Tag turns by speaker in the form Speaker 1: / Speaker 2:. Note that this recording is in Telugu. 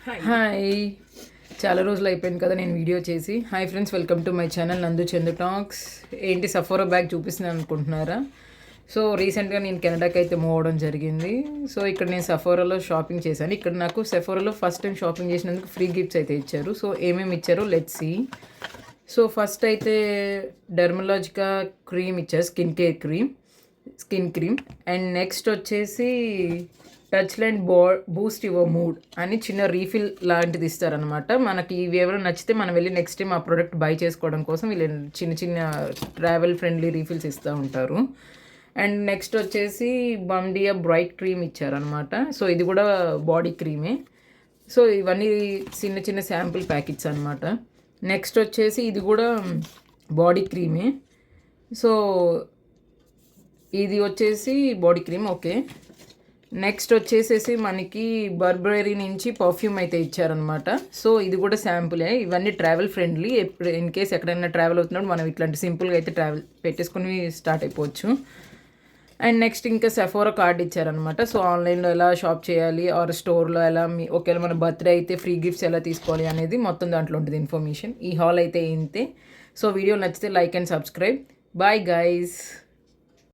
Speaker 1: హాయ్, చాలా రోజులు అయిపోయింది కదా నేను వీడియో చేసి. Hi friends, welcome to my channel నందు చందు టాక్స్. ఏంటి సఫోరా బ్యాగ్ చూపిస్తున్నాను అనుకుంటున్నారా? సో రీసెంట్గా నేను కెనడాకి అయితే మూవ్ అవ్వడం జరిగింది. సో ఇక్కడ నేను సఫోరాలో షాపింగ్ చేశాను. ఇక్కడ నాకు సఫోరాలో ఫస్ట్ టైం షాపింగ్ చేసినందుకు ఫ్రీ గిఫ్ట్స్ అయితే ఇచ్చారు. సో ఏమేమి ఇచ్చారో లెట్స్ సీ. సో ఫస్ట్ అయితే డెర్మలాజికా క్రీమ్ ఇచ్చారు, స్కిన్ క్రీమ్. అండ్ నెక్స్ట్ వచ్చేసి touch line Boost your mood అని చిన్న రీఫిల్ లాంటిది ఇస్తారనమాట. మనకి ఇవి ఎవరైనా నచ్చితే మనం వెళ్ళి నెక్స్ట్ టైం ఆ ప్రోడక్ట్ బై చేసుకోవడం కోసం వీళ్ళు చిన్న చిన్న ట్రావెల్ ఫ్రెండ్లీ రీఫిల్స్ ఇస్తూ ఉంటారు. అండ్ నెక్స్ట్ వచ్చేసి బండియా బ్రైట్ క్రీమ్ ఇచ్చారనమాట. సో ఇది కూడా బాడీ క్రీమే. సో ఇవన్నీ చిన్న చిన్న శాంపుల్ ప్యాకెట్స్ అనమాట. నెక్స్ట్ వచ్చేసి ఇది కూడా బాడీ క్రీమే. సో ఇది వచ్చేసి బాడీ క్రీమ్, ఓకే. నెక్స్ట్ వచ్చేసేసి మనకి బర్బరీ నుంచి పర్ఫ్యూమ్ అయితే ఇచ్చారనమాట. సో ఇది కూడా శాంపులే. ఇవన్నీ ట్రావెల్ ఫ్రెండ్లీ. ఎప్పుడు ఇన్ కేస్ ఎక్కడైనా ట్రావెల్ అవుతున్నప్పుడు మనం ఇట్లాంటి సింపుల్గా అయితే ట్రావెల్ పెట్టేసుకుని స్టార్ట్ అయిపోవచ్చు. అండ్ నెక్స్ట్ ఇంకా సెఫోరా కార్డ్ ఇచ్చారనమాట. సో ఆన్లైన్లో ఎలా షాప్ చేయాలి ఆర్ స్టోర్లో ఎలా ఒకవేళ మన బర్త్డే అయితే ఫ్రీ గిఫ్ట్స్ ఎలా తీసుకోవాలి అనేది మొత్తం దాంట్లో ఉంటుంది ఇన్ఫర్మేషన్. ఈ హాల్ అయితే ఇంతే. సో వీడియో నచ్చితే like and subscribe. Bye guys.